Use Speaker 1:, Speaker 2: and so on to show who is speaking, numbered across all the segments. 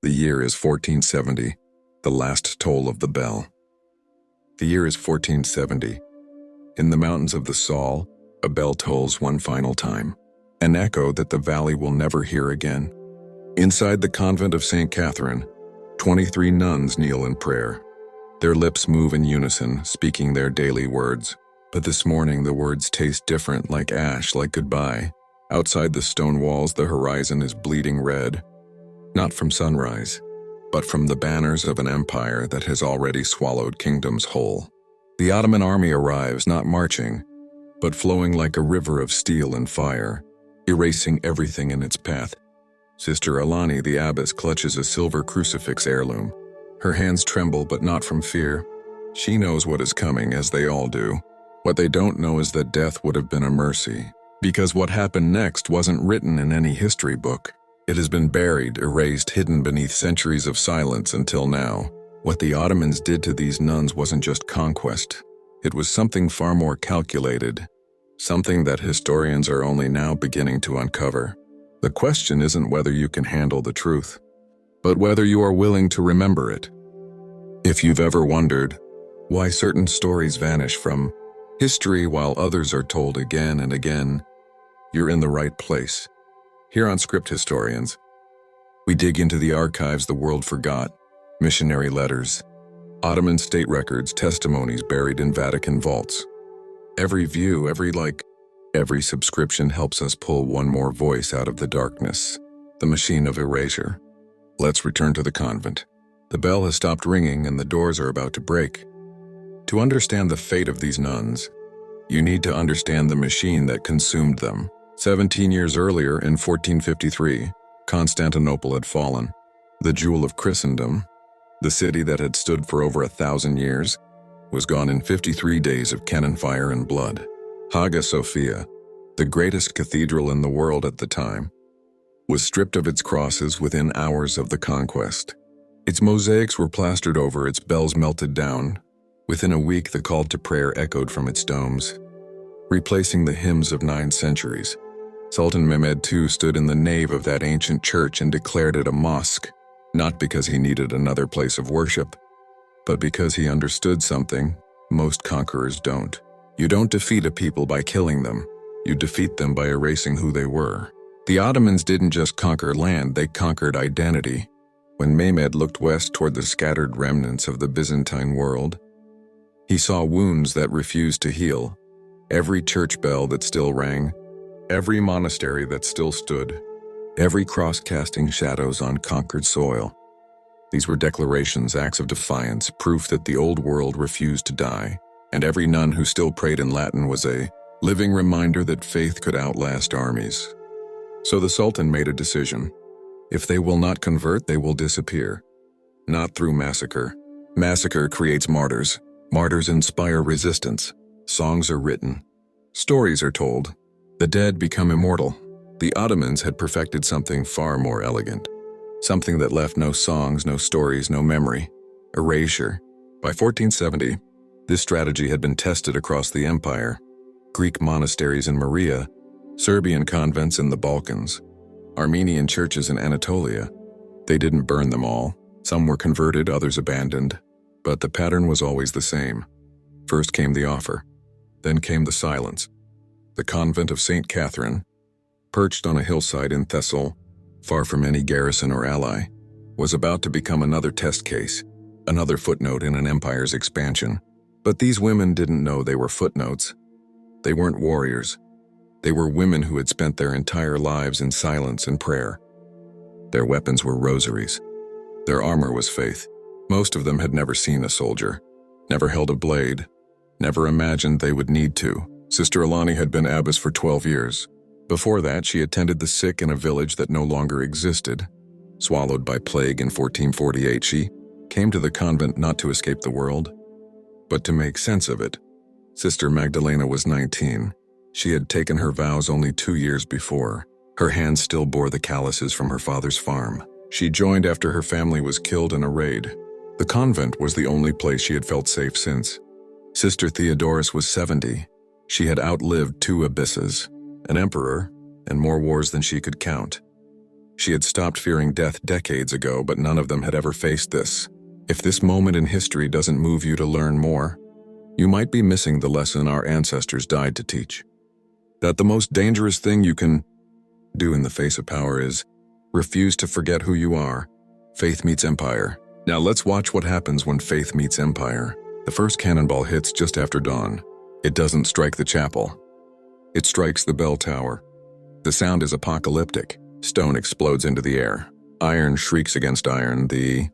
Speaker 1: The year is 1470, the last toll of the bell. The year is 1470. In the mountains of the Saul, a bell tolls one final time, an echo that the valley will never hear again. Inside the convent of St. Catherine, 23 nuns kneel in prayer. Their lips move in unison, speaking their daily words. But this morning the words taste different, like ash, like goodbye. Outside the stone walls, the horizon is bleeding red, not from sunrise, but from the banners of an empire that has already swallowed kingdoms whole. The Ottoman army arrives, not marching, but flowing like a river of steel and fire, erasing everything in its path. Sister Alani, the abbess, clutches a silver crucifix heirloom. Her hands tremble, but not from fear. She knows what is coming, as they all do. What they don't know is that death would have been a mercy, because what happened next wasn't written in any history book. It has been buried, erased, hidden beneath centuries of silence until now. What the Ottomans did to these nuns wasn't just conquest. It was something far more calculated, something that historians are only now beginning to uncover. The question isn't whether you can handle the truth, but whether you are willing to remember it. If you've ever wondered why certain stories vanish from history while others are told again and again, you're in the right place. Here on Script Historians, we dig into the archives the world forgot, missionary letters, Ottoman state records, testimonies buried in Vatican vaults. Every view, every subscription helps us pull one more voice out of the darkness, the machine of erasure. Let's return to the convent. The bell has stopped ringing and the doors are about to break. To understand the fate of these nuns, you need to understand the machine that consumed them. 17 years earlier, in 1453, Constantinople had fallen. The jewel of Christendom, the city that had stood for over 1,000 years, was gone in 53 days of cannon fire and blood. Hagia Sophia, the greatest cathedral in the world at the time, was stripped of its crosses within hours of the conquest. Its mosaics were plastered over, its bells melted down. Within a week, the call to prayer echoed from its domes, replacing the hymns of 9 centuries. Sultan Mehmed II stood in the nave of that ancient church and declared it a mosque, not because he needed another place of worship, but because he understood something most conquerors don't. You don't defeat a people by killing them. You defeat them by erasing who they were. The Ottomans didn't just conquer land, they conquered identity. When Mehmed looked west toward the scattered remnants of the Byzantine world, he saw wounds that refused to heal, every church bell that still rang, every monastery that still stood, every cross casting shadows on conquered soil. These were declarations, acts of defiance, proof that the old world refused to die, and every nun who still prayed in Latin was a living reminder that faith could outlast armies. So the Sultan made a decision. If they will not convert, they will disappear. Not through massacre. Massacre creates martyrs. Martyrs inspire resistance. Songs are written. Stories are told. The dead become immortal. The Ottomans had perfected something far more elegant. Something that left no songs, no stories, no memory. Erasure. By 1470, this strategy had been tested across the empire. Greek monasteries in Morea, Serbian convents in the Balkans, Armenian churches in Anatolia. They didn't burn them all. Some were converted, others abandoned. But the pattern was always the same. First came the offer. Then came the silence. The convent of St. Catherine, perched on a hillside in Thessaly, far from any garrison or ally, was about to become another test case, another footnote in an empire's expansion. But these women didn't know they were footnotes. They weren't warriors. They were women who had spent their entire lives in silence and prayer. Their weapons were rosaries. Their armor was faith. Most of them had never seen a soldier, never held a blade, never imagined they would need to. Sister Alani had been abbess for 12 years. Before that, she attended the sick in a village that no longer existed. Swallowed by plague in 1448, she came to the convent not to escape the world, but to make sense of it. Sister Magdalena was 19. She had taken her vows only 2 years before. Her hands still bore the calluses from her father's farm. She joined after her family was killed in a raid. The convent was the only place she had felt safe since. Sister Theodorus was 70. She had outlived 2 abysses, an emperor, and more wars than she could count. She had stopped fearing death decades ago, but none of them had ever faced this. If this moment in history doesn't move you to learn more, you might be missing the lesson our ancestors died to teach. That the most dangerous thing you can do in the face of power is refuse to forget who you are. Faith meets empire. Now let's watch what happens when faith meets empire. The first cannonball hits just after dawn. It doesn't strike the chapel. It strikes the bell tower. The sound is apocalyptic. Stone explodes into the air. Iron shrieks against iron. The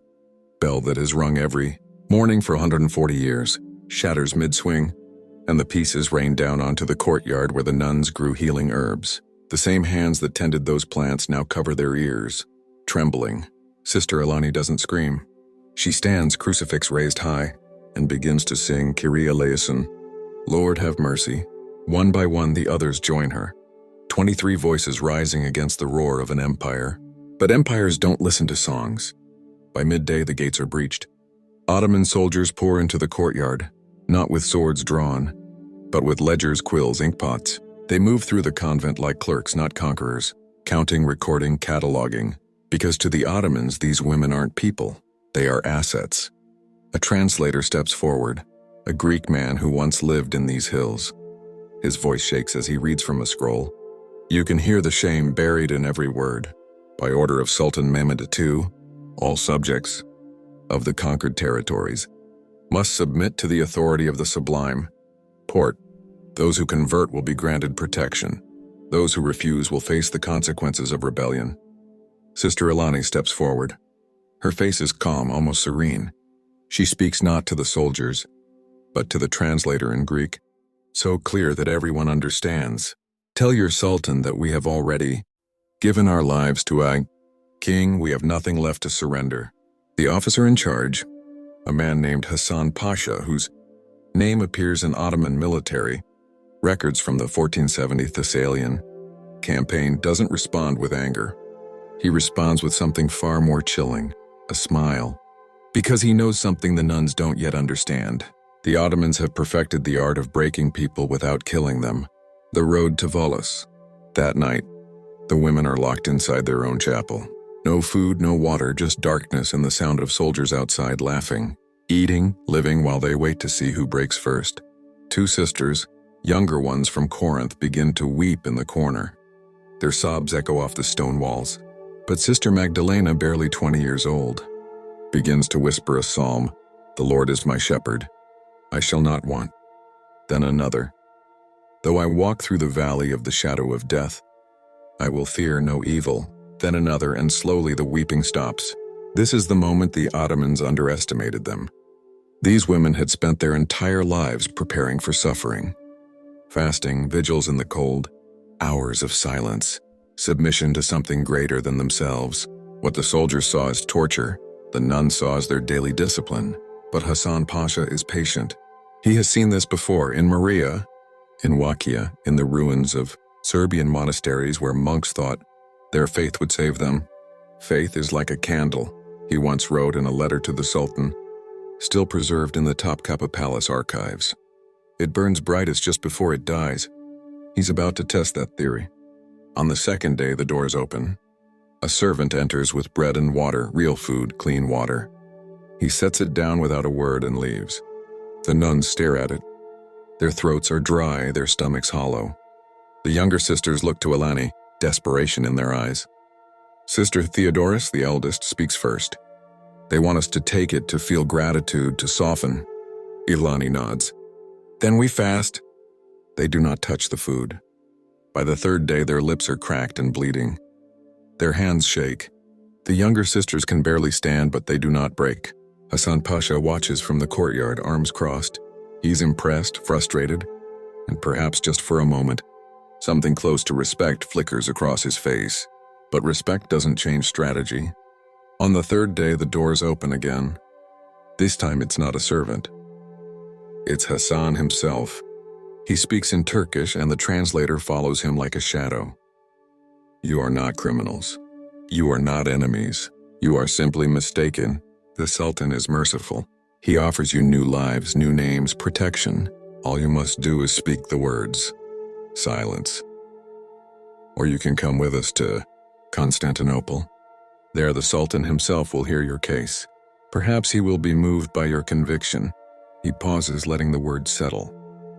Speaker 1: bell that has rung every morning for 140 years shatters mid-swing, and the pieces rain down onto the courtyard where the nuns grew healing herbs. The same hands that tended those plants now cover their ears. Trembling, Sister Alani doesn't scream. She stands, crucifix raised high, and begins to sing Kyrie eleison, Lord have mercy. One by one the others join her. 23 voices rising against the roar of an empire. But empires don't listen to songs. By midday the gates are breached. Ottoman soldiers pour into the courtyard, not with swords drawn, but with ledgers, quills, inkpots. They move through the convent like clerks, not conquerors, counting, recording, cataloging. Because to the Ottomans, these women aren't people, they are assets. A translator steps forward, a Greek man who once lived in these hills. His voice shakes as he reads from a scroll. You can hear the shame buried in every word. By order of Sultan Mehmed II, all subjects of the conquered territories must submit to the authority of the Sublime Porte. Those who convert will be granted protection. Those who refuse will face the consequences of rebellion. Sister Alani steps forward. Her face is calm, almost serene. She speaks not to the soldiers, but to the translator in Greek, so clear that everyone understands. Tell your Sultan that we have already given our lives to a king. We have nothing left to surrender. The officer in charge, a man named Hassan Pasha, whose name appears in Ottoman military records from the 1470 Thessalian campaign, doesn't respond with anger. He responds with something far more chilling, a smile, because he knows something the nuns don't yet understand. The Ottomans have perfected the art of breaking people without killing them. The road to Volos. That night, the women are locked inside their own chapel. No food, no water, just darkness and the sound of soldiers outside laughing, eating, living while they wait to see who breaks first. Two sisters, younger ones from Corinth, begin to weep in the corner. Their sobs echo off the stone walls. But Sister Magdalena, barely 20 years old, begins to whisper a psalm. The Lord is my shepherd. I shall not want. Then another. Though I walk through the valley of the shadow of death, I will fear no evil. Then another, and slowly the weeping stops. This is the moment the Ottomans underestimated them. These women had spent their entire lives preparing for suffering. Fasting, vigils in the cold, hours of silence, submission to something greater than themselves. What the soldiers saw as torture, the nuns saw as their daily discipline. But Hassan Pasha is patient. He has seen this before in Maria, in Wakia, in the ruins of Serbian monasteries where monks thought their faith would save them. Faith is like a candle, he once wrote in a letter to the Sultan, still preserved in the Topkapi Palace archives. It burns brightest just before it dies. He's about to test that theory. On the second day, the doors open. A servant enters with bread and water, real food, clean water. He sets it down without a word and leaves. The nuns stare at it. Their throats are dry, their stomachs hollow. The younger sisters look to Alani, desperation in their eyes. Sister Theodoris, the eldest, speaks first. They want us to take it, to feel gratitude, to soften. Alani nods. Then we fast. They do not touch the food. By the third day, their lips are cracked and bleeding. Their hands shake. The younger sisters can barely stand, but they do not break. Hassan Pasha watches from the courtyard, arms crossed. He's impressed, frustrated, and perhaps just for a moment, something close to respect flickers across his face. But respect doesn't change strategy. On the third day, the doors open again. This time it's not a servant. It's Hassan himself. He speaks in Turkish, and the translator follows him like a shadow. You are not criminals. You are not enemies. You are simply mistaken. The Sultan is merciful. He offers you new lives, new names, protection. All you must do is speak the words. Silence. Or you can come with us to Constantinople. There the Sultan himself will hear your case. Perhaps he will be moved by your conviction. He pauses, letting the words settle.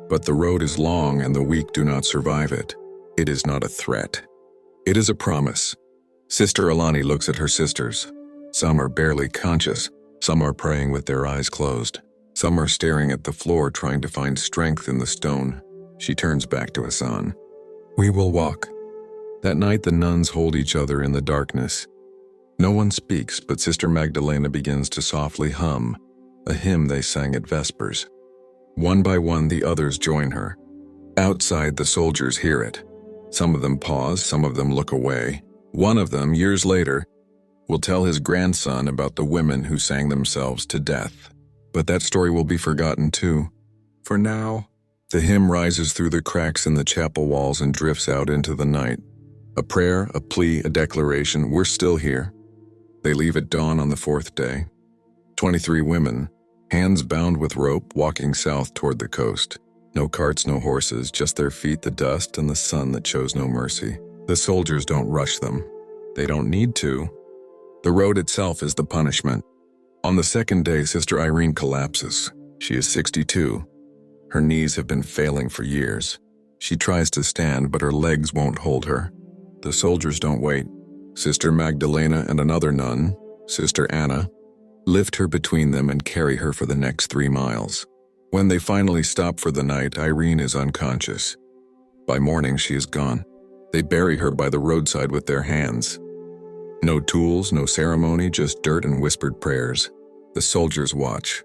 Speaker 1: But the road is long and the weak do not survive it. It is not a threat. It is a promise. Sister Alani looks at her sisters. Some are barely conscious. Some are praying with their eyes closed. Some are staring at the floor, trying to find strength in the stone. She turns back to Hassan. We will walk. That night the nuns hold each other in the darkness. No one speaks, but Sister Magdalena begins to softly hum, a hymn they sang at Vespers. One by one the others join her. Outside the soldiers hear it. Some of them pause, some of them look away. One of them, years later, will tell his grandson about the women who sang themselves to death. But that story will be forgotten too. For now, the hymn rises through the cracks in the chapel walls and drifts out into the night. A prayer, a plea, a declaration, we're still here. They leave at dawn on the fourth day. 23 women, hands bound with rope, walking south toward the coast. No carts, no horses, just their feet, the dust, and the sun that shows no mercy. The soldiers don't rush them. They don't need to. The road itself is the punishment. On the second day, Sister Irene collapses. She is 62. Her knees have been failing for years. She tries to stand, but her legs won't hold her. The soldiers don't wait. Sister Magdalena and another nun, Sister Anna, lift her between them and carry her for the next 3 miles. When they finally stop for the night, Irene is unconscious. By morning, she is gone. They bury her by the roadside with their hands. No tools, no ceremony, just dirt and whispered prayers. The soldiers watch.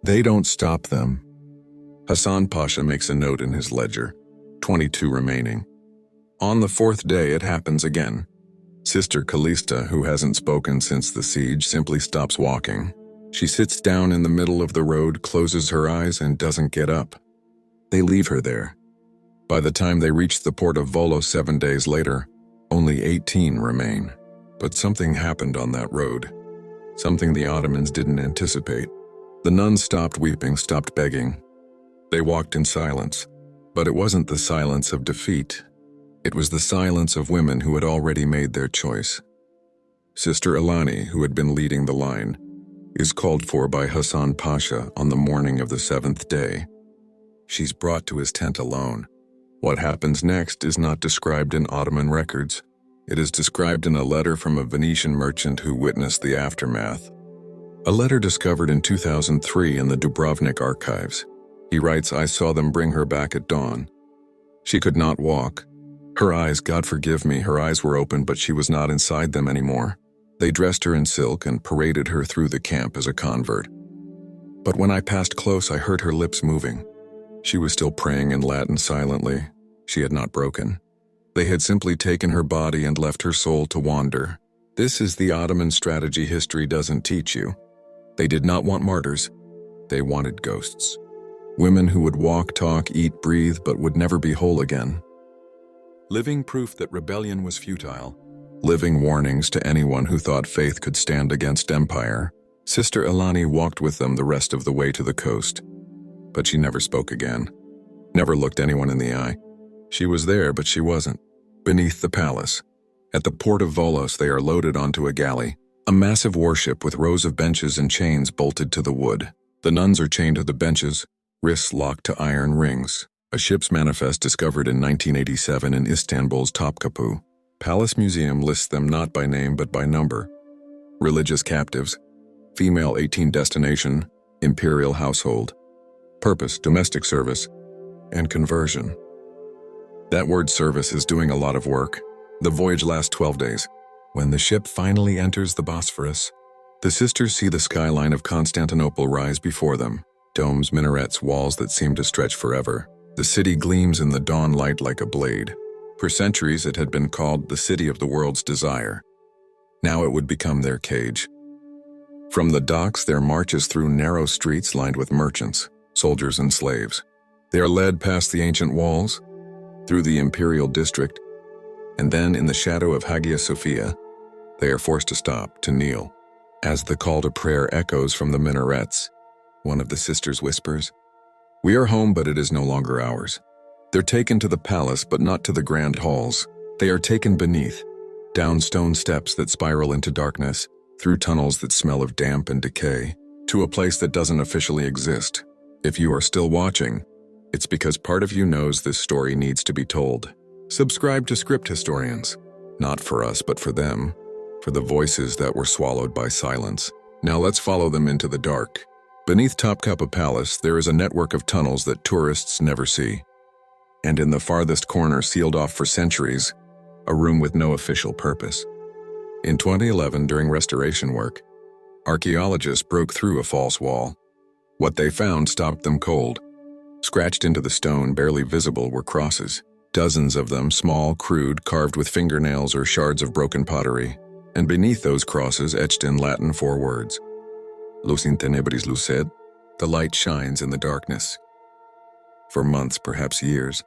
Speaker 1: They don't stop them. Hassan Pasha makes a note in his ledger. 22 remaining. On the fourth day, it happens again. Sister Callista, who hasn't spoken since the siege, simply stops walking. She sits down in the middle of the road, closes her eyes, and doesn't get up. They leave her there. By the time they reach the port of Volos 7 days later, only 18 remain. But something happened on that road. Something the Ottomans didn't anticipate. The nuns stopped weeping, stopped begging. They walked in silence. But it wasn't the silence of defeat. It was the silence of women who had already made their choice. Sister Alani, who had been leading the line, is called for by Hassan Pasha on the morning of the 7th day. She's brought to his tent alone. What happens next is not described in Ottoman records. It is described in a letter from a Venetian merchant who witnessed the aftermath. A letter discovered in 2003 in the Dubrovnik archives. He writes, I saw them bring her back at dawn. She could not walk. Her eyes, God forgive me, her eyes were open, but she was not inside them anymore. They dressed her in silk and paraded her through the camp as a convert. But when I passed close, I heard her lips moving. She was still praying in Latin silently. She had not broken. They had simply taken her body and left her soul to wander. This is the Ottoman strategy history doesn't teach you. They did not want martyrs. They wanted ghosts. Women who would walk, talk, eat, breathe, but would never be whole again. Living proof that rebellion was futile. Living warnings to anyone who thought faith could stand against empire. Sister Alani walked with them the rest of the way to the coast. But she never spoke again. Never looked anyone in the eye. She was there, but she wasn't. Beneath the palace. At the port of Volos, they are loaded onto a galley. A massive warship with rows of benches and chains bolted to the wood. The nuns are chained to the benches, wrists locked to iron rings. A ship's manifest discovered in 1987 in Istanbul's Topkapi. Palace Museum lists them not by name but by number. Religious captives. Female 18 destination, imperial household. Purpose, domestic service, and conversion. That word service is doing a lot of work. The voyage lasts 12 days. When the ship finally enters the Bosphorus, the sisters see the skyline of Constantinople rise before them. Domes, minarets, walls that seem to stretch forever. The city gleams in the dawn light like a blade. For centuries, it had been called the city of the world's desire. Now it would become their cage. From the docks, their march is through narrow streets lined with merchants, soldiers, and slaves. They are led past the ancient walls, through the imperial district, and then in the shadow of Hagia Sophia, they are forced to stop, to kneel. As the call to prayer echoes from the minarets, one of the sisters whispers, "We are home, but it is no longer ours." They're taken to the palace, but not to the grand halls. They are taken beneath, down stone steps that spiral into darkness, through tunnels that smell of damp and decay, to a place that doesn't officially exist. If you are still watching, it's because part of you knows this story needs to be told. Subscribe to Script Historians. Not for us, but for them. For the voices that were swallowed by silence. Now let's follow them into the dark. Beneath Topkapi Palace, there is a network of tunnels that tourists never see. And in the farthest corner, sealed off for centuries, a room with no official purpose. In 2011, during restoration work, archaeologists broke through a false wall. What they found stopped them cold. Scratched into the stone, barely visible, were crosses. Dozens of them, small, crude, carved with fingernails or shards of broken pottery. And beneath those crosses, etched in Latin, 4 words. Luz in tenebris lucet, the light shines in the darkness. For months, perhaps years,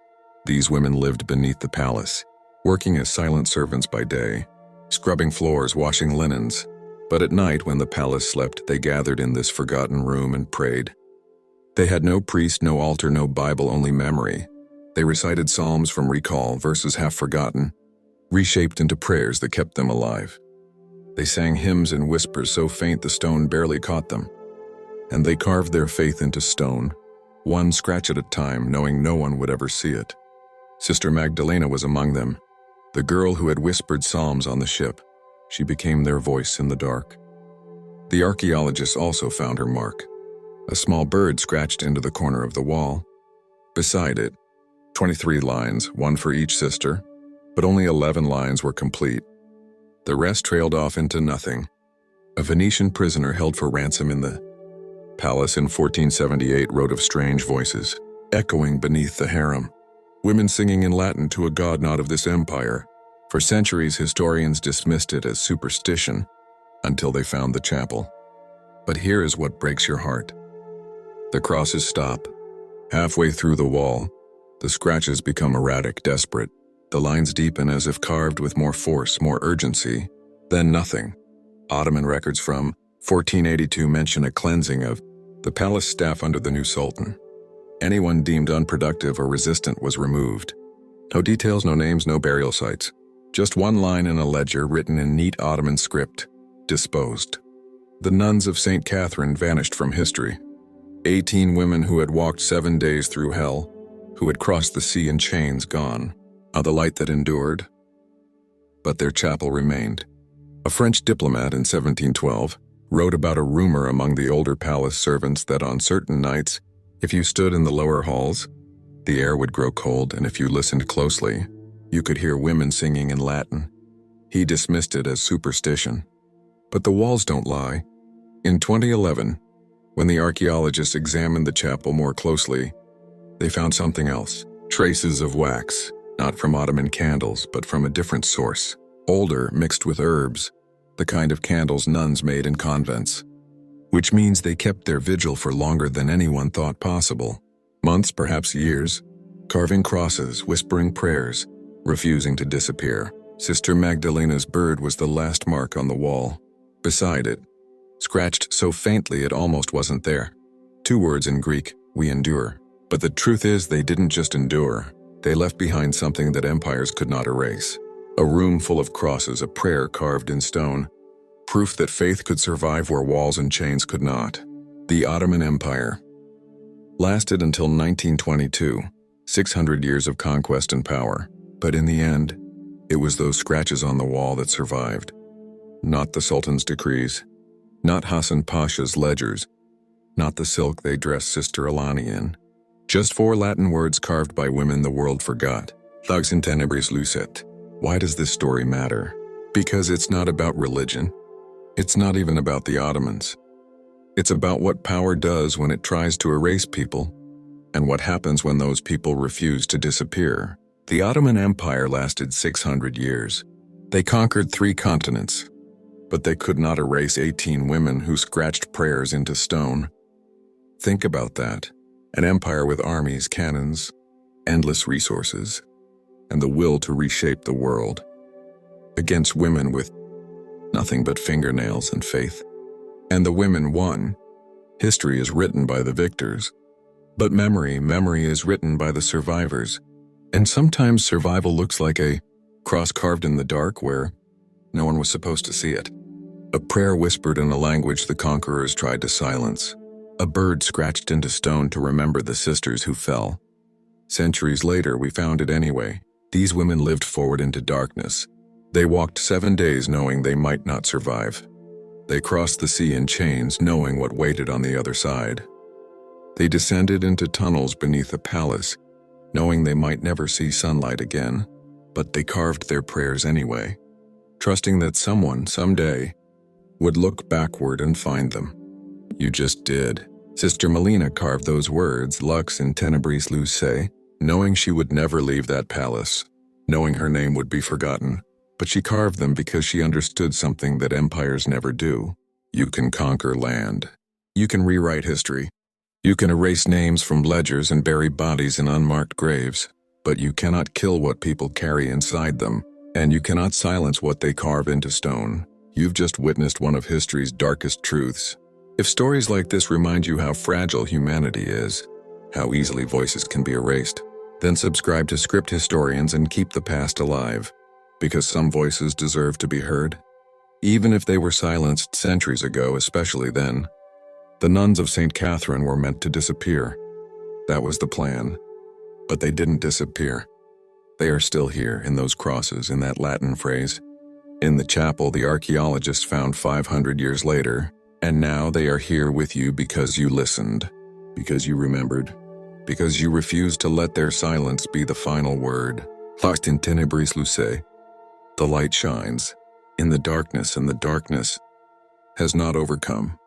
Speaker 1: these women lived beneath the palace, working as silent servants by day, scrubbing floors, washing linens. But at night, when the palace slept, they gathered in this forgotten room and prayed. They had no priest, no altar, no Bible, only memory. They recited psalms from recall, verses half forgotten, reshaped into prayers that kept them alive. They sang hymns in whispers so faint the stone barely caught them. And they carved their faith into stone, one scratch at a time, knowing no one would ever see it. Sister Magdalena was among them, the girl who had whispered psalms on the ship. She became their voice in the dark. The archaeologists also found her mark. A small bird scratched into the corner of the wall. Beside it, 23 lines, one for each sister, but only 11 lines were complete. The rest trailed off into nothing. A Venetian prisoner held for ransom in the palace in 1478 wrote of strange voices, echoing beneath the harem. Women singing in Latin to a god not of this empire. For centuries, historians dismissed it as superstition until they found the chapel. But here is what breaks your heart. The crosses stop. Halfway through the wall, the scratches become erratic, desperate. The lines deepen as if carved with more force, more urgency. Then nothing. Ottoman records from 1482 mention a cleansing of the palace staff under the new sultan. Anyone deemed unproductive or resistant was removed. No details, no names, no burial sites. Just one line in a ledger written in neat Ottoman script. Disposed. The nuns of St. Catherine vanished from history. 18 women who had walked 7 days through hell, who had crossed the sea in chains, gone. The light that endured. But their chapel remained. A French diplomat in 1712 wrote about a rumor among the older palace servants that on certain nights, if you stood in the lower halls, the air would grow cold, and if you listened closely, you could hear women singing in Latin. He dismissed it as superstition. But the walls don't lie. In 2011, when the archaeologists examined the chapel more closely, they found something else. Traces of wax, not from Ottoman candles, but from a different source. Older, mixed with herbs, the kind of candles nuns made in convents. Which means they kept their vigil for longer than anyone thought possible. Months, perhaps years, carving crosses, whispering prayers, refusing to disappear. Sister Magdalena's bird was the last mark on the wall. Beside it, scratched so faintly it almost wasn't there. 2 words in Greek, we endure. But the truth is they didn't just endure. They left behind something that empires could not erase. A room full of crosses, a prayer carved in stone. Proof that faith could survive where walls and chains could not. The Ottoman Empire lasted until 1922, 600 years of conquest and power. But in the end, it was those scratches on the wall that survived. Not the Sultan's decrees, not Hassan Pasha's ledgers, not the silk they dressed Sister Alani in. Just 4 Latin words carved by women the world forgot. Lux in tenebris lucet. Why does this story matter? Because it's not about religion. It's not even about the Ottomans. It's about what power does when it tries to erase people, and what happens when those people refuse to disappear. The Ottoman Empire lasted 600 years. They conquered 3 continents, but they could not erase 18 women who scratched prayers into stone. Think about that. An empire with armies, cannons, endless resources, and the will to reshape the world. Against women with nothing but fingernails and faith. And the women won. History is written by the victors. But memory is written by the survivors. And sometimes survival looks like a cross carved in the dark where No one was supposed to see it. A prayer whispered in a language the conquerors tried to silence. A bird scratched into stone to remember the sisters who fell. Centuries later, we found it anyway. These women lived forward into darkness. They walked 7 days knowing they might not survive. They crossed the sea in chains, knowing what waited on the other side. They descended into tunnels beneath a palace, knowing they might never see sunlight again, but they carved their prayers anyway, trusting that someone, someday, would look backward and find them. You just did. Sister Melina carved those words, Lux in tenebris luce, knowing she would never leave that palace, knowing her name would be forgotten. But she carved them because she understood something that empires never do. You can conquer land. You can rewrite history. You can erase names from ledgers and bury bodies in unmarked graves. But you cannot kill what people carry inside them, and you cannot silence what they carve into stone. You've just witnessed one of history's darkest truths. If stories like this remind you how fragile humanity is, how easily voices can be erased, then subscribe to Script Historians and keep the past alive. Because some voices deserve to be heard, even if they were silenced centuries ago, especially then. The nuns of St. Catherine were meant to disappear. That was the plan. But they didn't disappear. They are still here, in those crosses, in that Latin phrase. In the chapel the archaeologists found 500 years later, and now they are here with you because you listened, because you remembered, because you refused to let their silence be the final word. Lost in tenebris luce. The light shines in the darkness, and the darkness has not overcome.